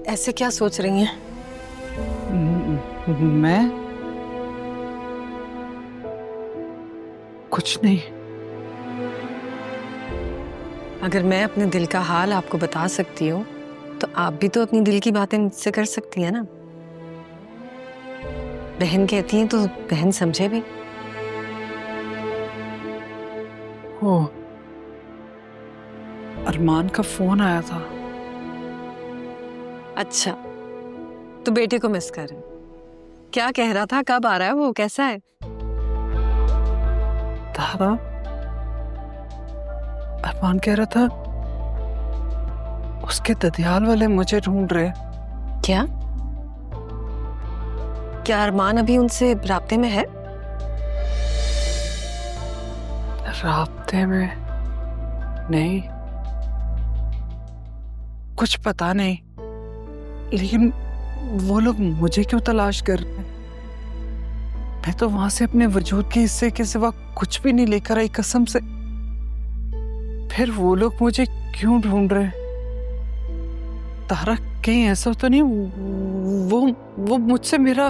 ऐसे क्या सोच रही हैं? मैं कुछ नहीं। अगर मैं अपने दिल का हाल आपको बता सकती हूँ तो आप भी तो अपनी दिल की बातें मुझसे कर सकती हैं ना। बहन कहती हैं तो बहन समझे भी। वो अरमान का फोन आया था। अच्छा, तो बेटे को मिस कर रहे हैं। क्या कह रहा था, कब आ रहा है वो, कैसा है? तारा, अरमान कह रहा था उसके ददियाल वाले मुझे ढूंढ रहे। क्या क्या अरमान अभी उनसे राब्ते में है? राब्ते में नहीं, कुछ पता नहीं, लेकिन वो लोग मुझे क्यों तलाश कर रहे हैं? मैं तो वहां से अपने वजूद के हिस्से के सिवा कुछ भी नहीं लेकर आई, कसम से। फिर वो लोग मुझे क्यों ढूंढ रहे हैं? तारा, कहीं ऐसा तो नहीं वो मुझसे मेरा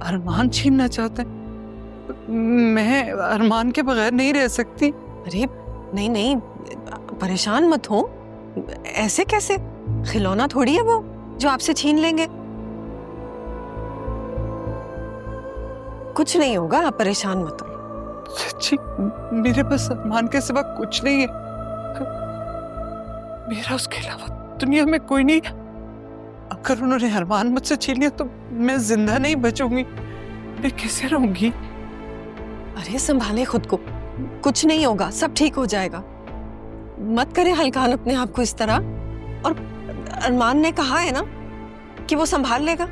अरमान छीनना चाहते हैं? मैं अरमान के बगैर नहीं रह सकती। अरे नहीं नहीं, परेशान मत हो। ऐसे कैसे? खिलौना थोड़ी है वो जो आपसे छीन लेंगे। कुछ नहीं होगा, आप परेशान मत हो। सच्ची मेरे पास अरमान के सिवा कुछ नहीं है। मेरा उसके अलावा दुनिया में कोई नहीं। अगर उन्होंने अरमान मुझसे छीन लिया तो मैं जिंदा नहीं बचूंगी। मैं कैसे रहूंगी? अरे संभाले खुद को, कुछ नहीं होगा, सब ठीक हो जाएगा। मत करे हल्कान अपने आप को इस तरह। और अरमान ने कहा है ना कि वो संभाल लेगा।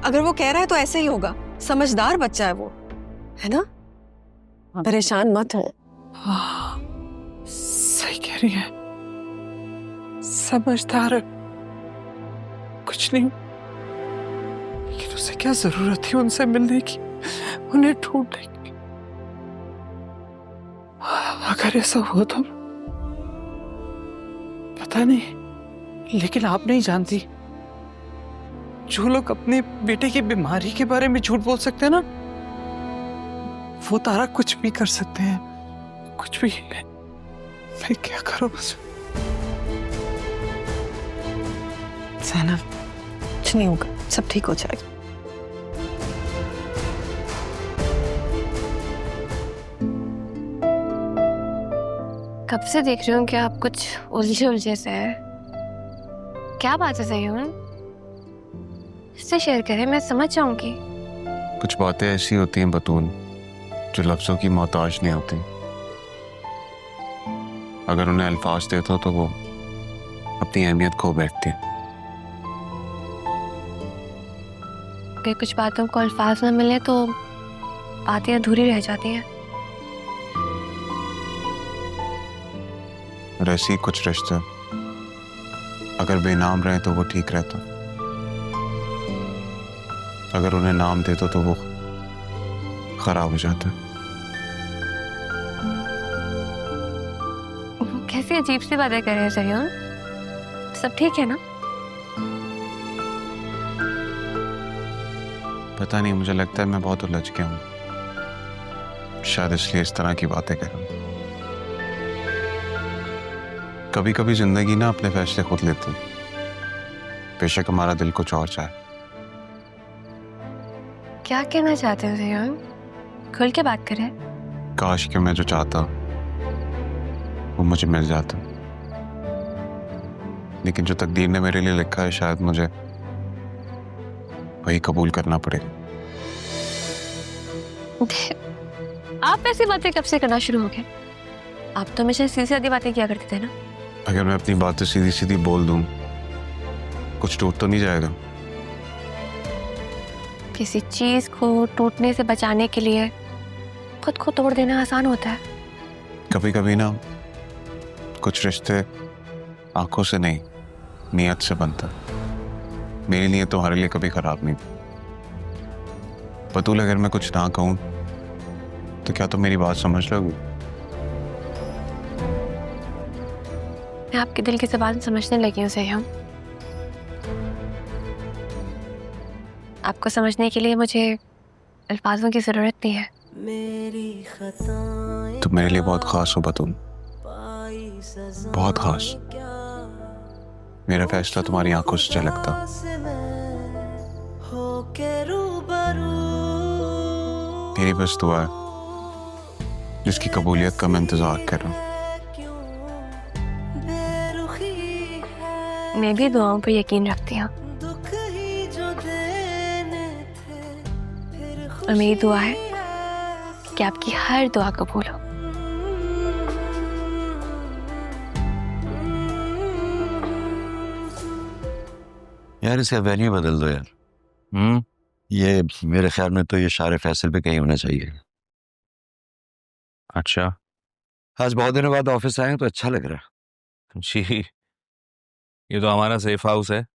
अगर वो कह रहा है तो ऐसे ही होगा। समझदार बच्चा है वो, है ना? परेशान मत हो। हाँ, सही कह रही है, समझदार है। कुछ नहीं, लेकिन उसे क्या जरूरत थी उनसे मिलने की, उन्हें ढूंढने की? अगर ऐसा हो तो पता नहीं, लेकिन आप नहीं जानती, जो लोग अपने बेटे की बीमारी के बारे में झूठ बोल सकते हैं ना, वो तारा कुछ भी कर सकते हैं, कुछ भी। मैं क्या करूं? ज़ैनब, कुछ नहीं होगा, सब ठीक हो जाएगा। कब से देख रही हूँ कि आप कुछ उलझे उलझे से है। क्या बात है ज़यून? इससे शेयर करें, मैं समझ जाऊंगी। कुछ बातें ऐसी होती हैं बतून, जो लफ्जों की मोहताज नहीं होती। अगर उन्हें अल्फाज देते तो वो अपनी अहमियत खो बैठती। अगर कुछ बातों को अल्फाज न मिले तो बातें अधूरी रह जाती हैं। और ऐसे ही कुछ रिश्ते अगर बेनाम रहे तो वो ठीक रहता, अगर उन्हें नाम देते तो वो खराब हो जाता। कैसी अजीब सी बातें कर रहे हैं ज़यून? सब ठीक है ना? पता नहीं, मुझे लगता है मैं बहुत उलझ गया हूँ, शायद इसलिए इस तरह की बातें कर रहा हूँ। कभी कभी जिंदगी ना अपने फैसले खुद लेती, बेशक हमारा दिल कुछ और चाहे। क्या कहना चाहते हो ज़यून? खुल के बात करें। काश कि मैं जो चाहता वो मुझे मिल जाता, लेकिन जो तकदीर ने मेरे लिए लिखा है शायद मुझे वही कबूल करना पड़ेगा। आप ऐसी बातें कब से करना शुरू हो गए? आप तो हमेशा सीधी सादी बातें किया करते थे ना। अगर मैं अपनी बातें सीधी सीधी बोल दूं, कुछ टूट तो नहीं जाएगा? किसी चीज को टूटने से बचाने के लिए खुद को तोड़ देना आसान होता है। कभी कभी ना कुछ रिश्ते आंखों से नहीं, नियत से बनता। मेरे लिए तुम्हारे लिए कभी खराब नहीं थी। बतूल, अगर मैं कुछ ना कहूं तो क्या तुम मेरी बात समझ लोगी? मैं आपके दिल की ज़बान समझने लगी हूँ सही हूँ। आपको समझने के लिए मुझे अल्फाजों की ज़रूरत नहीं है। तुम मेरे लिए बहुत खास हो बतूल, बहुत खास। मेरा फैसला तुम्हारी आंखों से झलकता। मेरी बस दुआ है जिसकी कबूलियत का मैं इंतजार कर रहा हूँ। मैं भी दुआओं पर यकीन रखती हूँ और मेरी दुआ है कि आपकी हर दुआ कबूल हो। यार इसका वेन्यू बदल दो यार। ये मेरे ख्याल में तो ये शारे फैसल पे कहीं होना चाहिए। अच्छा आज बहुत दिनों बाद ऑफिस आए हैं तो अच्छा लग रहा जी, ये तो हमारा सेफ हाउस है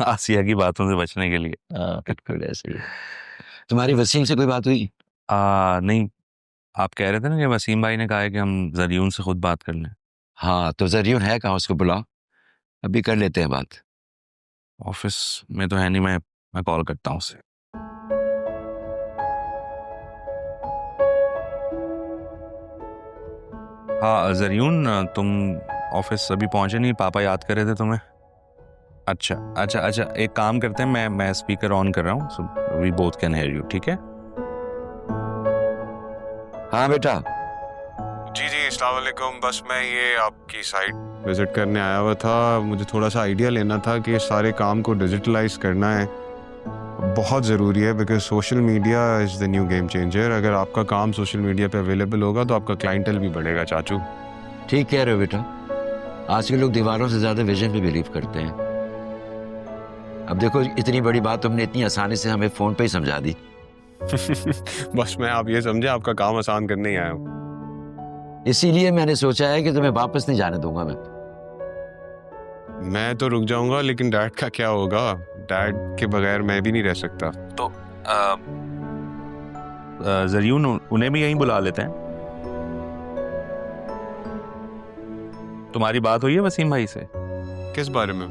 आसिया की बातों से बचने के लिए। है। बिल्कुल ऐसे ही। तुम्हारी वसीम से कोई बात हुई? नहीं, आप कह रहे थे ना कि वसीम भाई ने कहा है कि हम जरियून से खुद बात कर लें। हाँ तो जरियून है कहाँ, उसको बुलाओ, अभी कर लेते हैं बात। ऑफिस में तो है नहीं, मैं कॉल करता हूँ उसे। हाँ जरियून, तुम ऑफिस अभी पहुंचे नहीं? पापा याद कर रहे थे तुम्हें। अच्छा अच्छा अच्छा, एक काम करते हैं, मैं स्पीकर ऑन कर रहा हूँ, so we both can hear you, ठीक है? हाँ बेटा। जी जी, अस्सलाम वालेकुम। बस मैं ये आपकी साइट विजिट करने आया हुआ था। मुझे थोड़ा सा आइडिया लेना था कि इस सारे काम को डिजिटलाइज करना है, बहुत ज़रूरी है, because social media is the new game changer. अगर आपका काम सोशल मीडिया पे अवेलेबल होगा तो आपका क्लाइंटल भी बढ़ेगा चाचू। ठीक कह रहे हो बेटा, आज के लोग दीवारों से ज्यादा विजन पे बिलीव करते हैं। अब देखो इतनी बड़ी बात तुमने इतनी आसानी से हमें फोन पे ही समझा दी। बस मैं आप ये समझे आपका काम आसान करने ही आया हूँ। इसीलिए मैंने सोचा है कि तुम्हें वापस नहीं जाने दूंगा मैं तो रुक जाऊंगा, लेकिन डैड का क्या होगा? डैड के बगैर मैं भी नहीं रह सकता। तो जरियून, उन्हें भी यहीं बुला लेते हैं। तुम्हारी बात हुई है वसीम भाई से किस बारे में?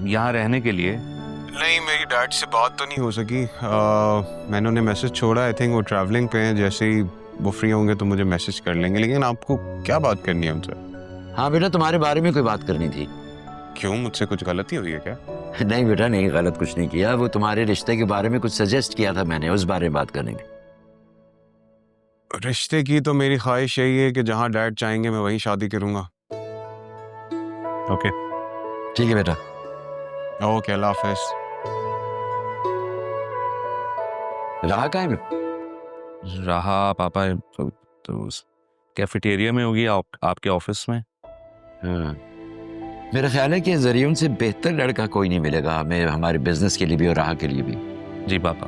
यहाँ रहने के लिए? नहीं, मेरी डैड से बात तो नहीं हो सकी। मैंने उन्हें मैसेज छोड़ा, आई थिंक वो ट्रैवलिंग पे हैं। जैसे ही वो फ्री होंगे तो मुझे मैसेज कर लेंगे। लेकिन आपको क्या बात करनी है उनसे? हाँ बेटा, तुम्हारे बारे में कोई बात करनी थी। क्यों, मुझसे कुछ गलती हुई है क्या? नहीं बेटा, नहीं, गलत कुछ नहीं किया। वो तुम्हारे रिश्ते के बारे में कुछ सजेस्ट किया था मैंने, उस बारे में बात करनी थी। रिश्ते की तो मेरी ख्वाहिश यही है कि जहाँ डैड चाहेंगे मैं वहीं शादी करूंगा। ओके ठीक है बेटा। ओके, अल्लाह हाफिज़। रहा कहाँ है? रहा पापा तो कैफेटेरिया में होगी, आपके ऑफिस में। हाँ। मेरा ख्याल है कि जरियून से बेहतर लड़का कोई नहीं मिलेगा हमें, हमारे बिजनेस के लिए भी और राह के लिए भी। जी पापा।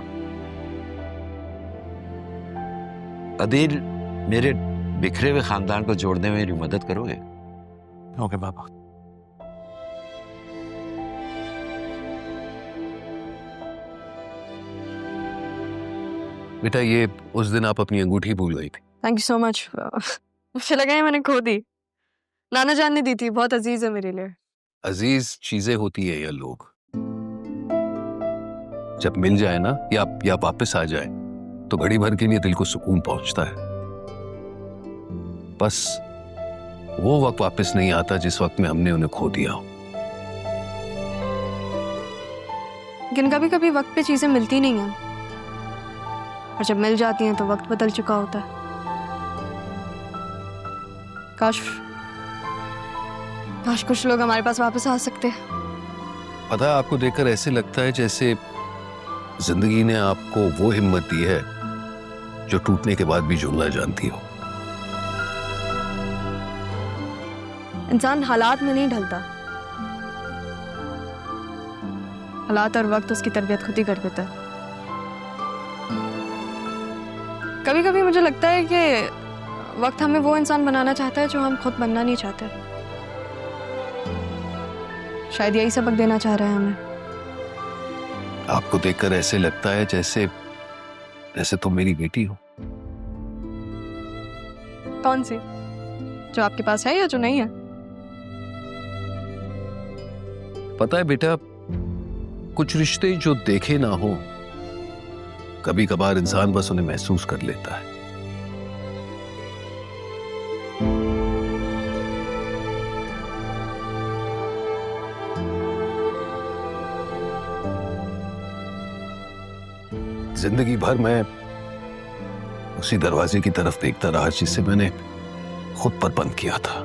अदील, मेरे बिखरे हुए खानदान को जोड़ने में मेरी मदद करोगे? ओके पापा। बेटा ये उस दिन आप अपनी अंगूठी भूल गई थी। Thank you so much. मुझे लगा है मैंने खो दी। नाना जान ने दी थी, बहुत अजीज है मेरे लिए। अजीज चीजें होती है या लोग जब मिल जाए ना या वापस आ जाए तो घड़ी भर के लिए दिल को सुकून पहुंचता है। बस वो वक्त वापस नहीं आता जिस वक्त में हमने उन्हें खो दिया हो। लेकिन कभी कभी वक्त पे चीजें मिलती नहीं हैं, और जब मिल जाती हैं तो वक्त बदल चुका होता है। काश कुछ लोग हमारे पास वापस आ सकते। पता है, आपको देखकर ऐसे लगता है जैसे जिंदगी ने आपको वो हिम्मत दी है जो टूटने के बाद भी जुड़ना जानती हो। इंसान हालात में नहीं ढलता, हालात और वक्त उसकी तरबियत खुद ही कर देता है। कभी कभी मुझे लगता है कि वक्त हमें वो इंसान बनाना चाहता है जो हम खुद बनना नहीं चाहते। शायद यही सबक देना चाह रहा है हमें। आपको देखकर ऐसे लगता है जैसे जैसे तुम मेरी बेटी हो। कौन सी? जो आपके पास है या जो नहीं है? पता है बेटा, कुछ रिश्ते जो देखे ना हो, कभी कभार इंसान बस उन्हें महसूस कर लेता है। जिंदगी भर मैं उसी दरवाजे की तरफ देखता रहा जिसे मैंने खुद पर बंद किया था।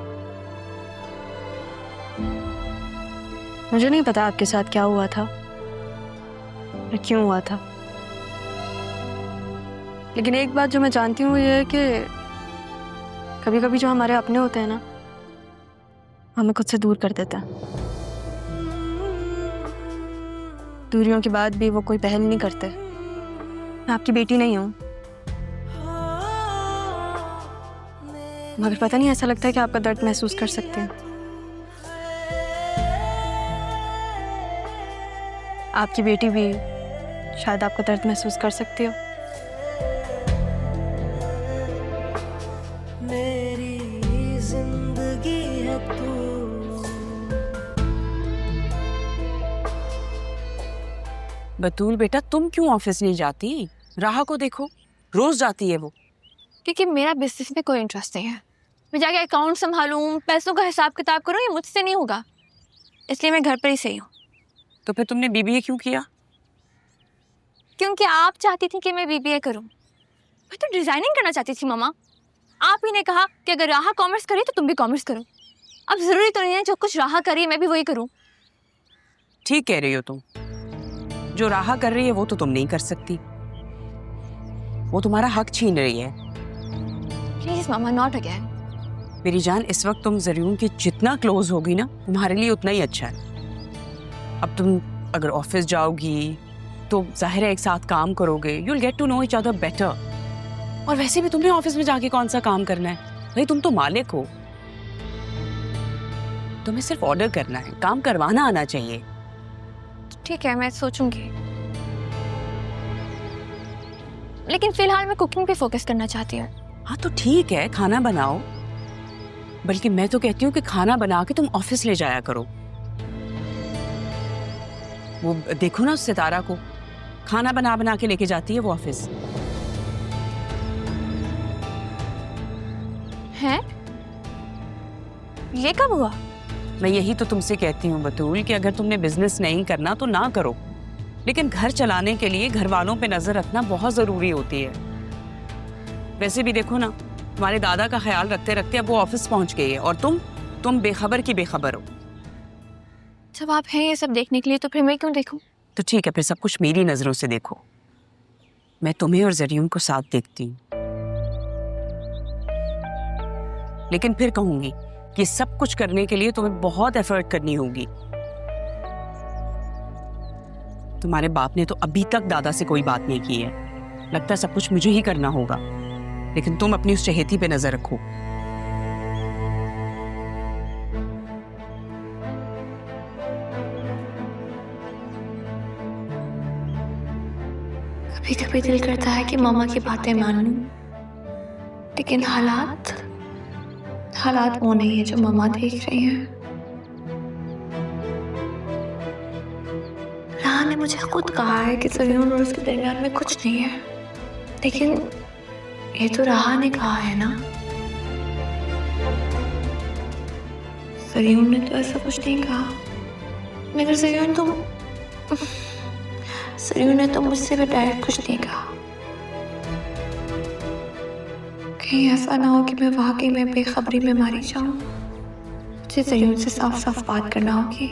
मुझे नहीं पता आपके साथ क्या हुआ था और क्यों हुआ था, लेकिन एक बात जो मैं जानती हूँ ये है कि कभी कभी जो हमारे अपने होते हैं ना, हमें खुद से दूर कर देते हैं। दूरियों के बाद भी वो कोई पहल नहीं करते। मैं आपकी बेटी नहीं हूँ, मगर पता नहीं ऐसा लगता है कि आपका दर्द महसूस कर सकते हैं। आपकी बेटी भी शायद आपका दर्द महसूस कर सकती हो। मेरी जिंदगी है तू। बतूल बेटा, तुम क्यों ऑफिस नहीं जाती? राहा को देखो, रोज जाती है वो। क्योंकि मेरा बिजनेस में कोई इंटरेस्ट नहीं है। मैं जाके अकाउंट संभालूं, पैसों का हिसाब किताब करूं, ये मुझसे नहीं होगा, इसलिए मैं घर पर ही सही हूँ। तो फिर तुमने बीबीए क्यों किया? क्योंकि आप चाहती थी कि मैं बीबीए करूं। मैं तो डिजाइनिंग करना चाहती थी मामा। आप ही ने कहा कि अगर राहा कॉमर्स करे तो तुम भी कॉमर्स करो। अब जरूरी तो नहीं है जो कुछ राहा करी मैं भी वही करूं। ठीक कह रही हो तुम। जो राहा कर रही है वो तो तुम नहीं कर सकती, वो तुम्हारा हक छीन रही है। Please mama, not again. मेरी जान, इस वक्त तुम ज़रियून के जितना क्लोज होगी ना, तुम्हारे लिए उतना ही अच्छा है। अब तुम अगर ऑफिस जाओगी तो जाहिर है एक साथ काम करोगे, you will get to know each other better. और वैसे भी तुमने ऑफिस में जाके कौन सा काम करना है भाई? तुम तो मालिक हो, तुम्हें सिर्फ ऑर्डर करना है, काम करवाना आना चाहिए। ठीक है, मैं सोचूंगी, लेकिन फिलहाल मैं कुकिंग पे फोकस करना चाहती हूँ। हाँ तो ठीक है, खाना बनाओ, बल्कि मैं तो कहती हूँ कि खाना बना के तुम ऑफिस ले जाया करो। वो देखो ना उस सितारा को, खाना बना बना के लेके जाती है वो ऑफिस। है? ये कब हुआ? मैं यही तो तुमसे कहती हूँ बतूल कि अगर तुमने बिजनेस नहीं करना तो ना करो, लेकिन घर चलाने के लिए घर वालों पे नजर रखना बहुत जरूरी होती है। वैसे भी देखो ना, तुम्हारे दादा का ख्याल रखते रखते अब वो ऑफिस पहुंच गई है और तुम बेखबर की बेखबर हो। जब आप हैं ये सब देखने के लिए तो फिर मैं क्यों देखूं? तो ठीक है, फिर सब कुछ मेरी नजरों से देखो। मैं तुम्हें और ज़रियून को साथ देखती हूँ, लेकिन फिर कहूंगी कि सब कुछ करने के लिए तुम्हें बहुत एफर्ट करनी होगी। तुम्हारे बाप ने तो अभी तक दादा से कोई बात नहीं की है, लगता है सब कुछ मुझे ही करना होगा, लेकिन तुम अपनी उस चहेती पे नजर रखो। कभी कभी दिल करता है कि मामा की बातें मान लूं, लेकिन हालात वो नहीं है जो मामा देख रही हैं। राह ने मुझे खुद कहा है कि ज़रियून और उसके दरमियान में कुछ नहीं है, लेकिन ये तो राह ने कहा है ना। ज़रियून ने तो ऐसा कुछ नहीं कहा, मगर ज़रियून ने तो मुझसे भी डायरेक्ट कुछ नहीं कहा। कहीं ऐसा ना हो कि मैं वाकई में बेखबरी में मारी जाऊं। मुझे ज़रियून से साफ साफ बात करना होगी।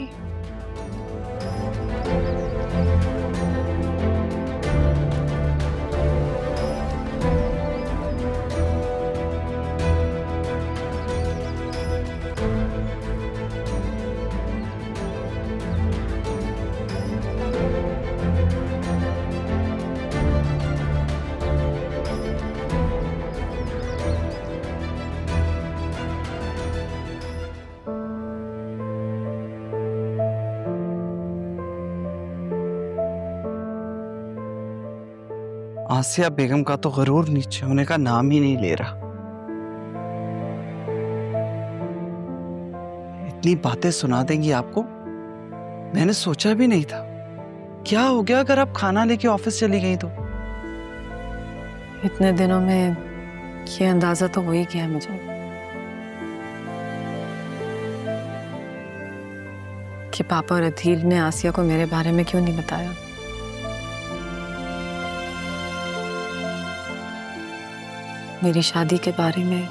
आसिया बेगम का तो गरूर नीचे होने का नाम ही नहीं ले रहा। इतनी बातें सुना देंगी आपको, मैंने सोचा भी नहीं था। क्या हो गया अगर आप खाना लेके ऑफिस चली गई तो? इतने दिनों में ये अंदाजा तो हो ही गया है मुझे कि पापा और अधील ने आसिया को मेरे बारे में क्यों नहीं बताया। मेरी शादी के बारे में,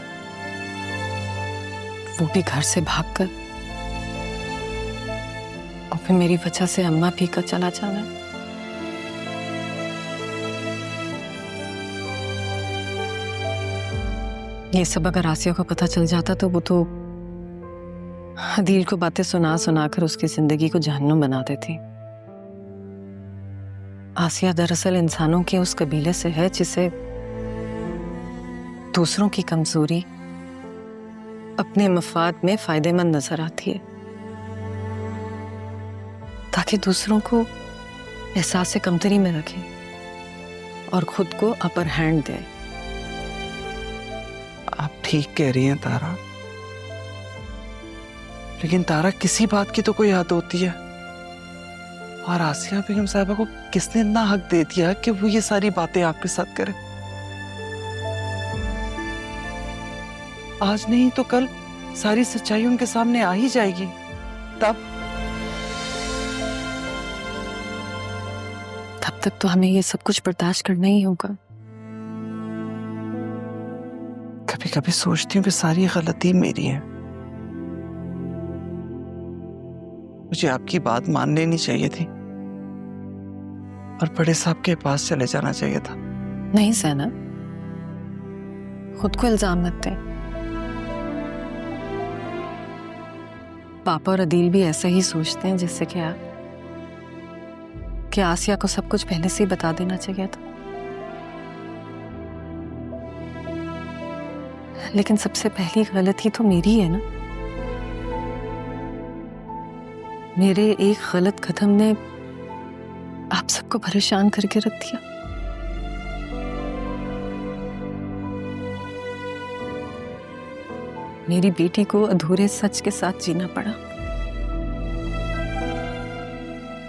वो भी घर से भागकर, और फिर मेरी वजह से अम्मा भी का चला जाना। ये सब अगर आसिया को पता चल जाता तो वो तो अदील को बातें सुना सुना कर उसकी जिंदगी को जहन्नुम बना देती। आसिया दरअसल इंसानों के उस कबीले से है जिसे दूसरों की कमजोरी अपने मफाद में फायदेमंद नजर आती है, ताकि दूसरों को एहसास कमतरी में रखे और खुद को अपर हैंड दे। आप ठीक कह रही हैं तारा, लेकिन तारा किसी बात की तो कोई हद होती है। और आसिया बेगम साहिबा को किसने इतना हक दे दिया कि वो ये सारी बातें आपके साथ करे? आज नहीं तो कल सारी सच्चाई उनके सामने आ ही जाएगी। तब तक तो हमें ये सब कुछ बर्दाश्त करना ही होगा। कभी कभी सोचती हूँ कि सारी गलती मेरी है। मुझे आपकी बात मान लेनी चाहिए थी और बड़े साहब के पास चले जाना चाहिए था। नहीं सैना, खुद को इल्जाम मत दे। पापा और अदील भी ऐसा ही सोचते हैं जैसे कि आसिया को सब कुछ पहले से ही बता देना चाहिए था। लेकिन सबसे पहली गलती तो मेरी है ना। मेरे एक गलत कदम ने आप सबको परेशान करके रख दिया। मेरी बेटी को अधूरे सच के साथ जीना पड़ा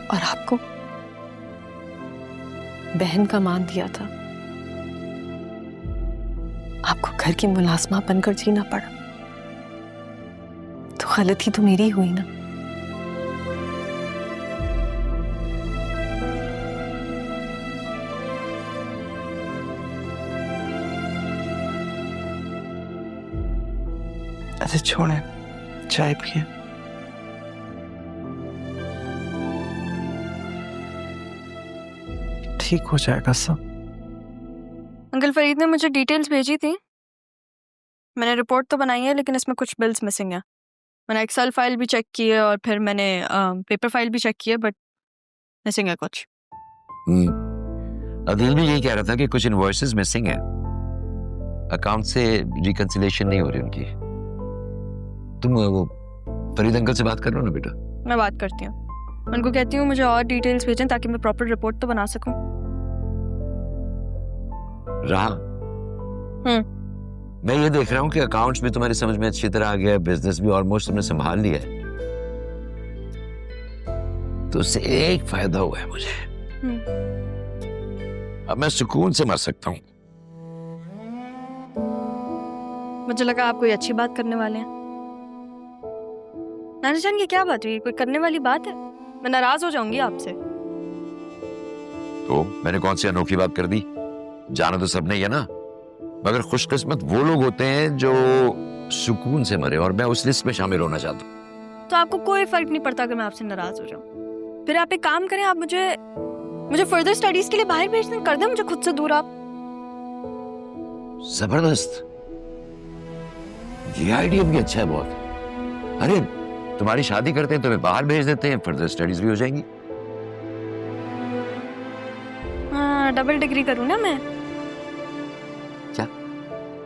और आपको बहन का मान दिया था। आपको घर की मुलाजमा बनकर जीना पड़ा। तो गलती तो मेरी हुई ना। ऐसे छोड़े, चाय पिए। ठीक हो जाएगा सब। अंकल फरीद ने मुझे डिटेल्स भेजी थी। मैंने रिपोर्ट तो बनाई है, लेकिन इसमें कुछ बिल्स मिसिंग है। मैंने एक्सेल फाइल भी चेक की है और फिर मैंने पेपर फाइल भी चेक की है, बट मिसिंग है कुछ। अदील भी यही कह रहा था कि कुछ इनवॉइसेस मिसिंग है। अकाउंट से रिकंसिलिएशन नहीं हो रही उनकी। तुम वो फरीद अंकल से बात कर लो ना बेटा। मैं बात करती हूँ, उनको कहती हूँ मुझे और डिटेल्स भेजें ताकि मैं प्रॉपर रिपोर्ट तो बना सकूं। राह मैं ये देख रहा हूँ कि अकाउंट्स भी तुम्हारी समझ में अच्छी तरह आ गया है, बिजनेस भी ऑलमोस्ट तुमने संभाल लिया है, तो उससे एक फायदा हुआ है मुझे। अब मैं सुकून से मर सकता हूँ। मुझे लगा आप कोई अच्छी बात करने वाले हैं। नाना जान, ये क्या बात हुई? कोई करने वाली बात है? मैं नाराज हो जाऊंगी आपसे। तो मैंने कौन सी अनोखी बात कर दी? जाना तो सबने ही है ना, मगर खुशकिस्मत वो लोग होते हैं जो सुकून से मरे, और मैं उस लिस्ट में शामिल होना चाहता हूँ। तो आपको कोई फर्क नहीं पड़ता अगर मैं आपसे नाराज हो जाऊं? फिर आप एक काम करें, आप मुझे फर्दर स्टडीज के लिए बाहर भेज दें, कर दें मुझे खुद से दूर। आप जबरदस्त, ये आइडिया भी अच्छा है बहुत। अरे तुम्हारी शादी करते हैं, तुम्हें बाहर भेज देते हैं, फर्दर स्टडीज भी हो जाएंगी। हाँ, डबल डिग्री करूँ ना मैं। क्या?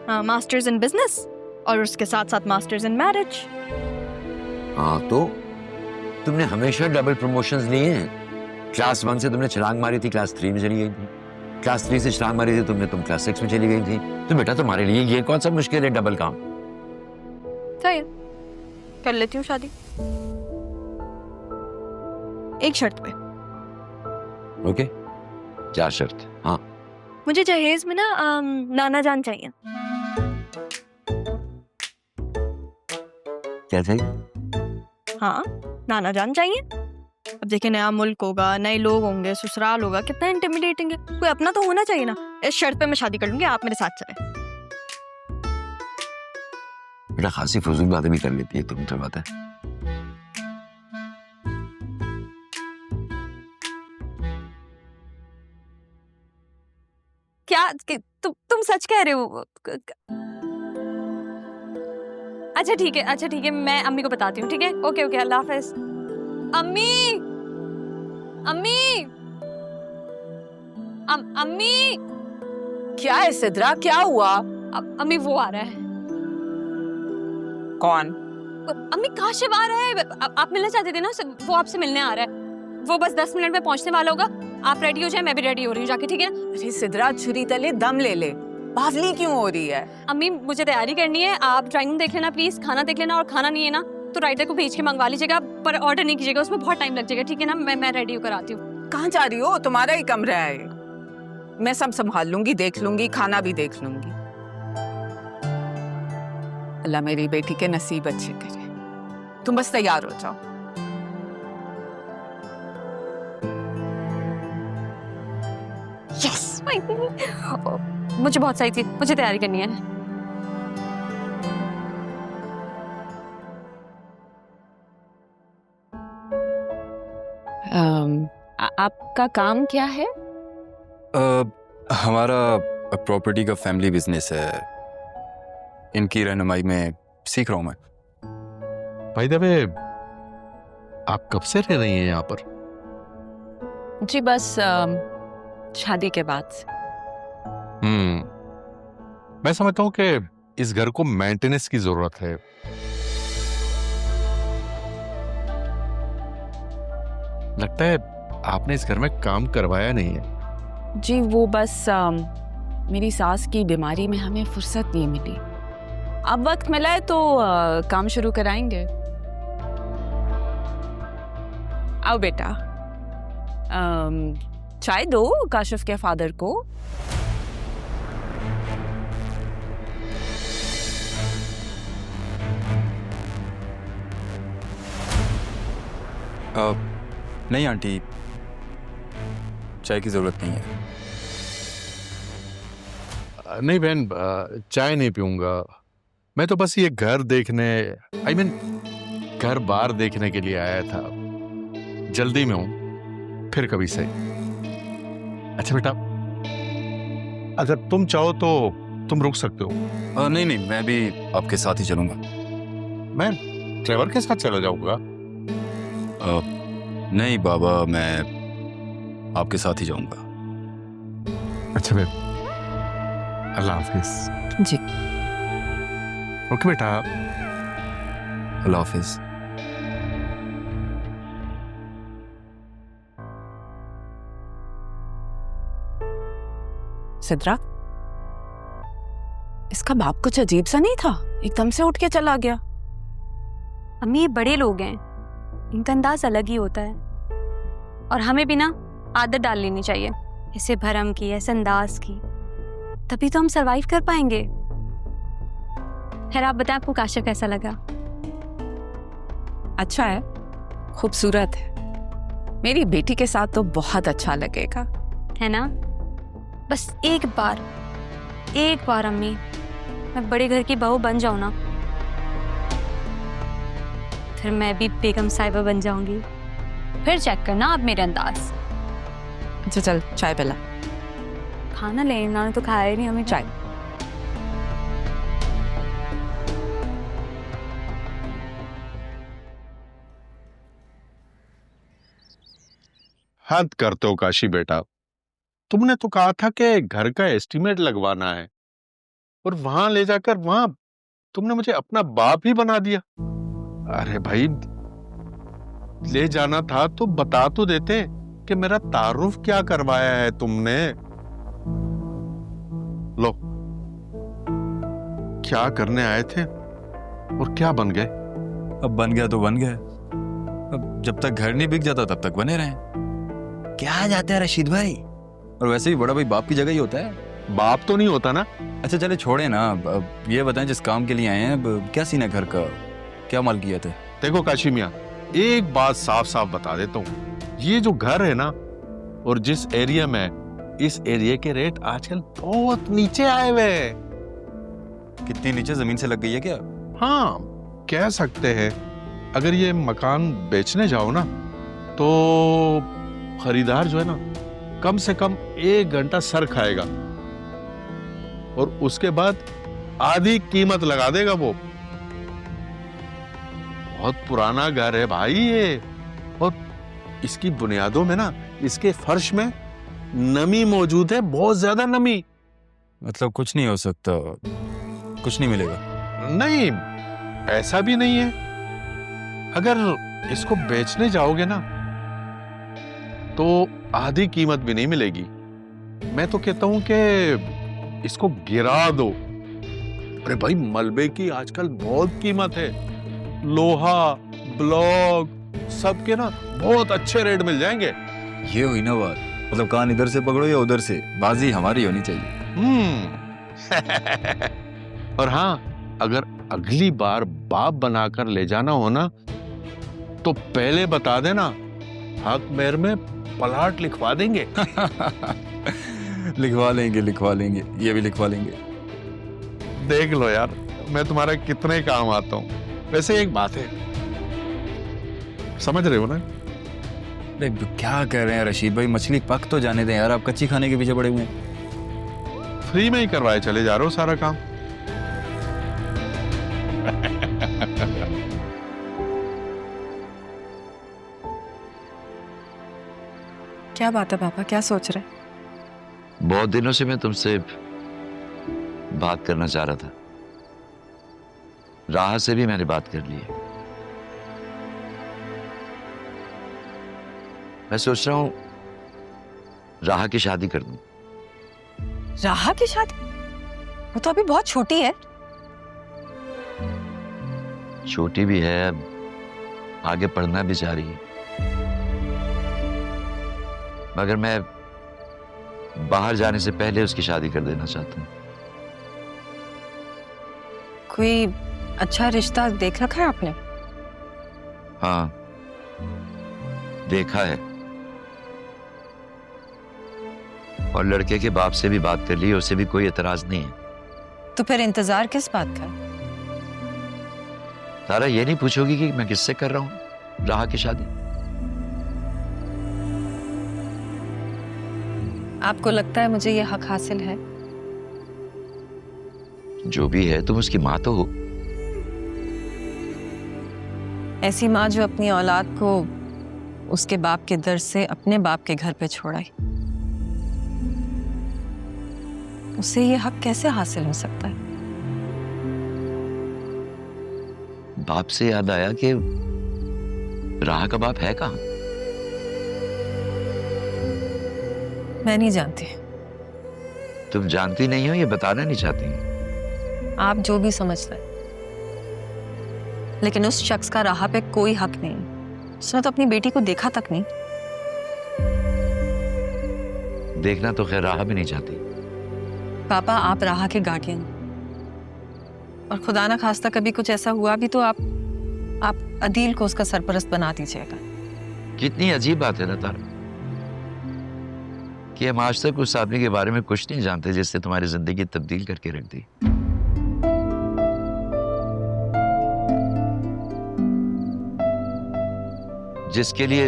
हाँ, मास्टर्स इन बिजनेस और उसके साथ साथ मास्टर्स इन मैरिज। हाँ, तो तुमने हमेशा डबल प्रमोशंस लिए हैं। क्लास 1 से तुमने छलांग मारी थी, क्लास 3 में चली गई थी। क्लास 3 से छलांग मारी थी तुमने, तुम क्लास 6 में चली गई थी। तो बेटा तुम्हारे लिए ये कौन सा मुश्किल है डबल काम? सही है, कर लेती हूँ शादी, एक शर्त पे। ओके, क्या शर्त? हाँ, मुझे जहेज में ना नाना जान चाहिए। क्या चाहिए? हाँ, नाना जान चाहिए। अब देखिए, नया मुल्क होगा, नए लोग होंगे, ससुराल होगा, कितना इंटिमिडेटिंग है। कोई अपना तो होना चाहिए ना। इस शर्त पे मैं शादी कर लूंगी, आप मेरे साथ चले। बेटा खासी फजूल बातें भी कर लेती है तुम, तो बात है। क्या तुम सच कह रहे हो? अच्छा ठीक है, मैं अम्मी को बताती हूँ। ठीक है, ओके ओके, अल्लाह हाफिज। अम्मी, अम्मी, अम्मी। क्या है सिद्रा, क्या हुआ? अम्मी वो आ रहा है। कौन? अम्मी काशिफ आ रहा है। आप मिलना चाहते थे ना उससे, वो आपसे मिलने आ रहा है। वो बस 10 मिनट में पहुंचने वाला होगा। आप रेडी हो जाए, मैं भी रेडी हो रही हूँ जाके, ठीक है ना? अरे सिद्रा, छुरी तले दम ले ले, बावली क्यों हो रही है? अम्मी मुझे तैयारी करनी है, आप ड्राइंग रूम देख लेना प्लीज, खाना देख लेना, और खाना नहीं है ना तो राइटर को भेज के मंगवा लीजिएगा, पर ऑर्डर नहीं कीजिएगा, उसमें बहुत टाइम लग जाएगा, ठीक है ना? मैं रेडी होकर आती हूँ। कहाँ जा रही हो? तुम्हारा ही कमरा है, मैं सब संभाल लूंगी, देख लूंगी, खाना भी देख लूंगी। अल्लाह मेरी बेटी के नसीब अच्छे करे। तुम बस तैयार हो जाओ। यस, मुझे बहुत सही थी, मुझे तैयारी करनी है। आपका काम क्या है? हमारा प्रॉपर्टी का फैमिली बिजनेस है, इनकी रहनुमाई में सीख रहा हूँ मैं। भाई दबे, आप कब से रह रही हैं यहाँ पर? जी बस शादी के बाद से। मैं समझता हूँ कि इस घर को मेंटेनेंस की जरूरत है। लगता है आपने इस घर में काम करवाया नहीं है। जी वो बस मेरी सास की बीमारी में हमें फुर्सत नहीं मिली। अब वक्त मिला है तो काम शुरू कराएंगे। आओ बेटा, चाय दो काशिफ के फादर को। नहीं आंटी, चाय की जरूरत नहीं है। नहीं बहन, चाय नहीं पीऊंगा। मैं तो बस ये घर देखने, I mean, घर बार देखने के लिए आया था। जल्दी में हूं, फिर कभी सही। अच्छा बेटा, अगर तुम चाहो तो तुम रुक सकते हो। नहीं, मैं भी आपके साथ ही चलूंगा। मैं ट्रेवर के साथ चला जाऊंगा। नहीं बाबा, मैं आपके साथ ही जाऊंगा। अच्छा बेटा, अल्लाह हाफिज। जी ओके बेटा, अल्लाह हाफिज। सिद्रा, इसका बाप कुछ अजीब सा नहीं था, एकदम से उठ के चला गया। अम्मी ये बड़े लोग हैं, इनका अंदाज अलग ही होता है, और हमें भी ना आदत डाल लेनी चाहिए ऐसे भरम की, ऐसे अंदाज की, तभी तो हम सरवाइव कर पाएंगे। खैर आप बताएं, आपको काशिफ कैसा लगा? अच्छा है, खूबसूरत है, मेरी बेटी के साथ तो बहुत अच्छा लगेगा, है ना? बस एक बार अम्मी, मैं बड़े घर की बहू बन जाऊं ना, फिर मैं भी बेगम साहिबा बन जाऊंगी। फिर चेक करना आप मेरे अंदाज। अच्छा चल, चाय पिला। खाना लेना तो खाया ही नहीं हमें। चाय। हद करते हो काशी बेटा। तुमने तो कहा था कि घर का एस्टीमेट लगवाना है, और वहां ले जाकर वहां तुमने मुझे अपना बाप ही बना दिया। अरे भाई, ले जाना था तो बता तो देते कि मेरा तारुफ क्या करवाया है तुमने। लो, क्या करने आए थे और क्या बन गए? अब बन गया तो बन गया, अब जब तक घर नहीं बिक जाता तब तक बने रहें। क्या जाता है रशीद भाई, और वैसे भी बड़ा भाई बाप की जगह ही होता है। बाप तो नहीं होता ना। अच्छा चले छोड़े ना, अब ये बताएं जिस काम के लिए आए हैं अब क्या सीन है घर का, क्या माल किया था? देखो काशी मियां, एक बात साफ साफ बता देता हूँ, ये जो घर है ना और जिस एरिया में, इस एरिया के रेट आजकल बहुत नीचे आए हुए हैं। कितनी नीचे, जमीन से लग गई है क्या? हाँ, कह सकते हैं। अगर ये मकान बेचने जाओ ना तो खरीदार जो है ना कम से कम 1 घंटा सर खाएगा और उसके बाद आधी कीमत लगा देगा वो। बहुत पुराना घर है भाई ये, और इसकी बुनियादों में ना, इसके फर्श में नमी मौजूद है, बहुत ज्यादा नमी। मतलब कुछ नहीं हो सकता, कुछ नहीं मिलेगा? नहीं, ऐसा भी नहीं है। अगर इसको बेचने जाओगे ना तो आधी कीमत भी नहीं मिलेगी। मैं तो कहता हूं कि इसको गिरा दो। अरे भाई, मलबे की आजकल बहुत कीमत है, लोहा, ब्लॉक सबके ना बहुत अच्छे रेट मिल जाएंगे। ये हुई ना बात, मतलब कान इधर से पकड़ो या उधर से, बाजी हमारी होनी चाहिए। और हाँ, अगर अगली बार बाप बनाकर ले जाना हो ना तो पहले बता देना, हक मेर में प्लाट लिखवा देंगे। लिखवा लेंगे, ये भी लिखवा लेंगे। देख लो यार, मैं तुम्हारा कितने काम आता हूँ। वैसे एक बात है, समझ रहे हो ना? देख क्या कह रहे हैं रशीद भाई, मछली पक तो जाने दें यार, आप कच्ची खाने के पीछे पड़े हुए हैं। फ्री में ही करवाए चले जा रहे हो सारा काम। क्या बात है पापा, क्या सोच रहे? बहुत दिनों से मैं तुमसे बात करना चाह रहा था। राह से भी मैंने बात कर ली है। मैं सोच रहा हूं राह की शादी कर दूं। राहा की शादी? वो तो अभी बहुत छोटी है। छोटी भी है, अब आगे पढ़ना भी चाह रही है, मगर मैं बाहर जाने से पहले उसकी शादी कर देना चाहता हूँ। कोई अच्छा रिश्ता देख रखा है आपने? हाँ, देखा है, और लड़के के बाप से भी बात कर ली, उसे भी कोई एतराज नहीं है। तो फिर इंतजार किस बात का? तारा, ये नहीं पूछोगी कि मैं किससे कर रहा हूं राह की शादी? आपको लगता है मुझे ये हक हासिल है? जो भी है, तुम उसकी माँ तो हो। ऐसी माँ जो अपनी औलाद को उसके बाप के दर से अपने बाप के घर पे छोड़ाई, उसे ये हक कैसे हासिल हो सकता है? बाप से याद आया कि राह का बाप है कहाँ? मैं नहीं जानती। तुम जानती नहीं हो, ये बताना नहीं चाहती। आप जो भी समझ लें, लेकिन उस शख्स का राह पे कोई हक नहीं। उसने तो अपनी बेटी को देखा तक नहीं। देखना तो खैर राह भी नहीं चाहती। पापा, आप राह के गार्डियन, और खुदा ना खास्ता कभी कुछ ऐसा हुआ भी तो आप अदील को उसका सरपरस्त बना दीजिएगा। कितनी अजीब बात है ना तारा, कि हम आज तक उस आदमी के बारे में कुछ नहीं जानते जिसने तुम्हारी जिंदगी तब्दील करके रख दी। जिसके लिए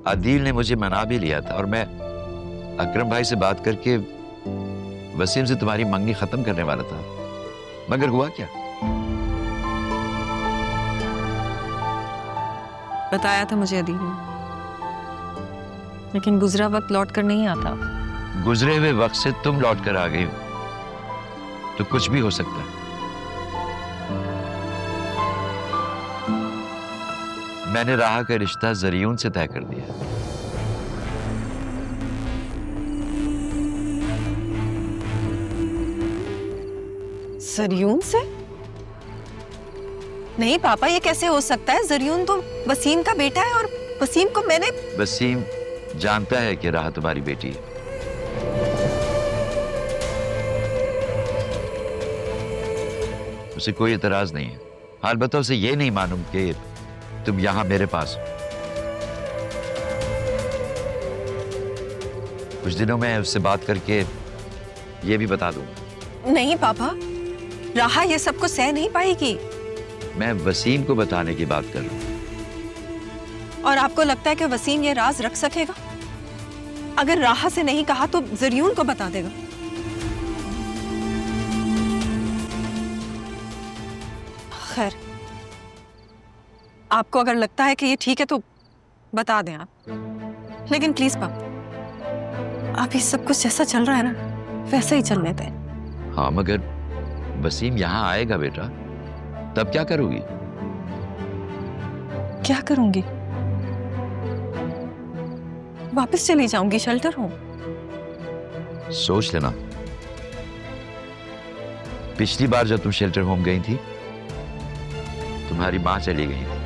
अदील ने मुझे मना भी लिया था, और मैं अकरम भाई से बात करके वसीम से तुम्हारी मंगनी खत्म करने वाला था, मगर हुआ क्या? बताया था मुझे अदील ने, लेकिन गुजरा वक्त लौट कर नहीं आता। गुजरे हुए वक्त से तुम लौट कर आ गई हो, तो कुछ भी हो सकता है। मैंने राह का रिश्ता जरियून से तय कर दिया। जरियून से? नहीं पापा, ये कैसे हो सकता है? जरियून तो वसीम का बेटा है और वसीम को मैंने... वसीम जानता है कि राह तुम्हारी बेटी है। उसे कोई इतराज नहीं है। अलबत्ता उसे ये नहीं मालूम कि तुम यहां मेरे पास हो। कुछ दिनों में उससे बात करके ये भी बता दूंगा। नहीं पापा, राहा ये सब कुछ सह नहीं पाएगी। मैं वसीम को बताने की बात कर रहा हूं। और आपको लगता है कि वसीम ये राज रख सकेगा? अगर राहा से नहीं कहा तो जरियून को बता देगा। खैर, आपको अगर लगता है कि ये ठीक है तो बता दें आप, लेकिन प्लीज पापा, आप ये सब कुछ जैसा चल रहा है ना वैसे ही चलने दें। हाँ, मगर वसीम यहाँ आएगा बेटा, तब क्या करोगी? क्या करूंगी? वापस चली जाऊंगी शेल्टर होम। सोच लेना, पिछली बार जब तुम शेल्टर होम गई थी तुम्हारी माँ चली गई थी।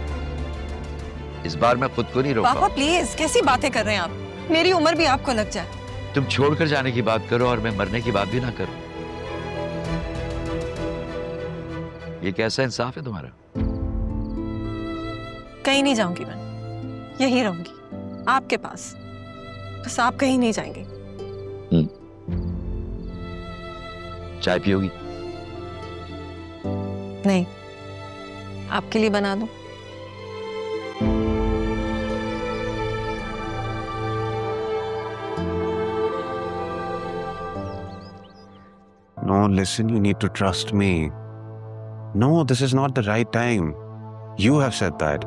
इस बार मैं खुद को नहीं रोका। पापा प्लीज, कैसी बातें कर रहे हैं आप? मेरी उम्र भी आपको लग जाए। तुम छोड़कर जाने की बात करो और मैं मरने की बात भी ना करूं। ये कैसा इंसाफ है तुम्हारा? कहीं नहीं जाऊंगी मैं, यही रहूंगी आपके पास। बस आप कहीं नहीं जाएंगे। चाय पियोगी? नहीं, आपके लिए बना दूं? No, listen, you need to trust me. No, this is not the right time. You have said that.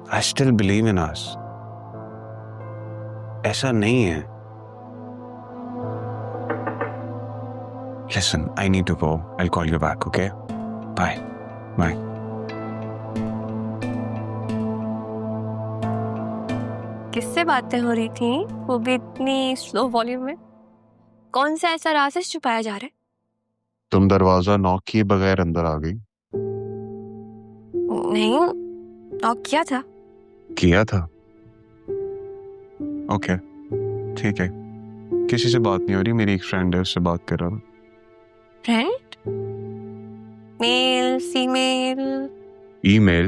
I still believe in us. ऐसा नहीं है. Listen, I need to go. I'll call you back, okay? Bye. Bye. किससे बातें हो रही थी वो भी इतनी स्लो वॉल्यूम में? कौन सा ऐसा राज है छुपाया जा रहा है? तुम दरवाजा नॉक किए बगैर अंदर आ गई। नहीं, नॉक किया था। किया था? ओके, ठीक है। किसी से बात नहीं हो रही, मेरी एक फ्रेंड है, उससे बात कर रहा हूँ। Friend? Male, female? Email.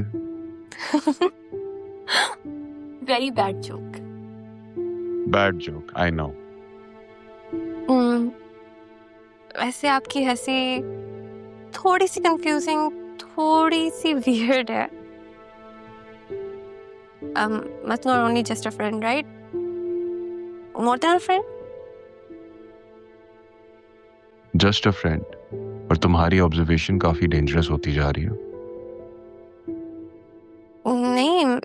Very bad joke. Bad joke, I know. वैसे आपकी हंसी थोड़ी सी कंफ्यूजिंग, थोड़ी सी वियर्ड है। But not only just a friend, right? More than a friend? Just a friend. और तुम्हारी ऑब्जर्वेशन काफी डेंजरस होती जा रही है। नहीं,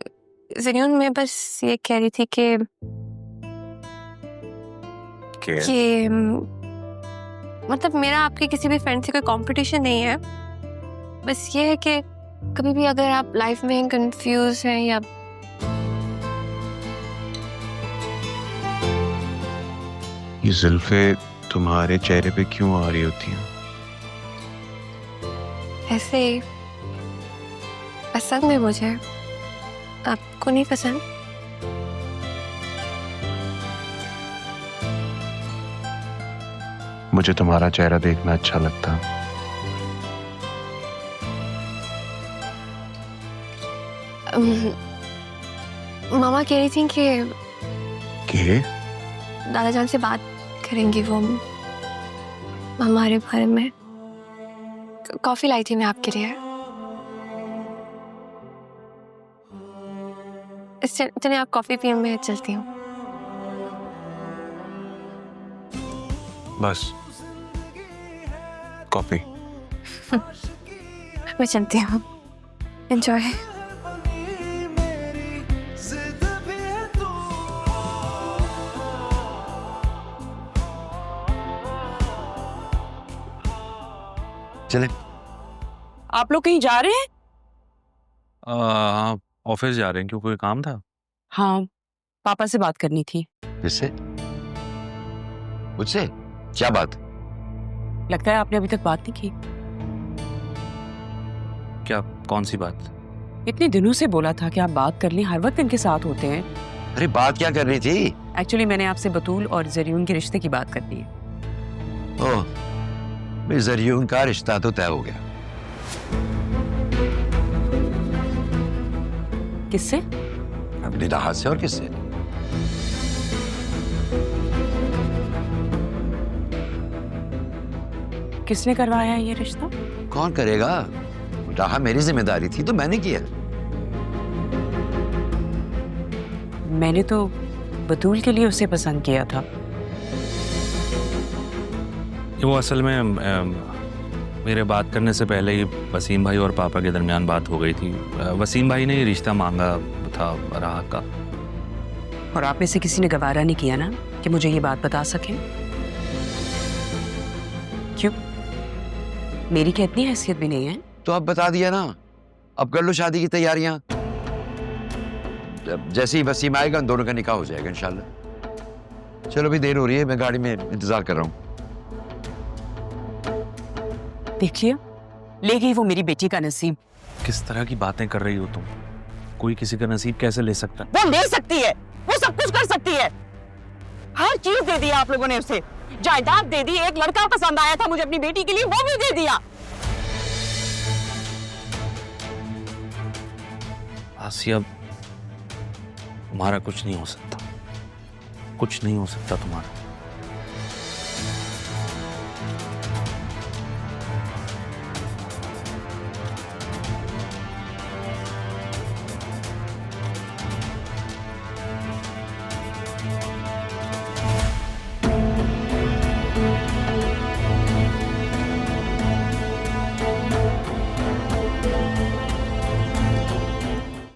जरियून मैं बस ये कह रही थी कि मतलब मेरा आपके किसी भी फ्रेंड से कोई कंपटीशन नहीं है। बस ये है कि कभी भी अगर आप लाइफ में कंफ्यूज हैं या ये जुल्फे तुम्हारे चेहरे पे क्यों आ रही होती हैं? ऐसे ही पसंद है मुझे। आपको नहीं पसंद? मुझे तुम्हारा चेहरा देखना अच्छा लगता। मामा कह रही थी कि दादा जान से बात करेंगी वो हमारे बारे में। कॉफी लाई थी मैं आपके लिए। चलिए आप कॉफी पिए, मैं चलती हूँ। बस कॉफी। मैं चलती हूँ। एंजॉय। चले। आप लोग कहीं जा रहे हैं? हाँ, ऑफिस जा रहे हैं। क्यों, कोई काम था? हाँ, पापा से बात करनी थी। किससे? मुझसे? क्या बात? लगता है आपने अभी तक बात नहीं की। क्या, कौन सी बात? इतने दिनों से बोला था कि आप बात कर लें, हर वक्त इनके साथ होते हैं। अरे बात क्या करनी थी? एक्चुअली मैंने आपसे बतूल और जरियून के रिश्ते की बात करनी है। ओह, भाई जरियून का रिश्ता तो तय हो गया। किससे? अपनी राहत से, और किससे? किसने करवाया है ये रिश्ता? कौन करेगा? राह मेरी जिम्मेदारी थी तो मैंने किया। मैंने तो बतूल के लिए उसे पसंद किया था। वो असल में मेरे बात करने से पहले ही वसीम भाई और पापा के दरमियान बात हो गई थी। वसीम भाई ने ये रिश्ता मांगा था राह का। और आप में से किसी ने गवारा नहीं किया ना कि मुझे ये बात बता सके? क्यों? मेरी क्या इतनी हैसियत भी नहीं है? तो अब बता दिया ना, अब कर लो शादी की तैयारियां। जैसे ही वसीम आएगा उन दोनों का निकाह हो जाएगा इंशाल्लाह। चलो अभी देर हो रही है, मैं गाड़ी में इंतजार कर रहा हूँ। देख लिया, ले गई वो मेरी बेटी का नसीब। किस तरह की बातें कर रही हो तुम? कोई किसी का नसीब कैसे ले सकता है? वो ले सकती है, वो सब कुछ कर सकती है। हर चीज दे दी आप लोगों ने उसे, जायदाद दे दी, एक लड़का पसंद आया था मुझे अपनी बेटी के लिए, वो भी दे दिया। आसिया, तुम्हारा कुछ नहीं हो सकता, कुछ नहीं हो सकता तुम्हारा।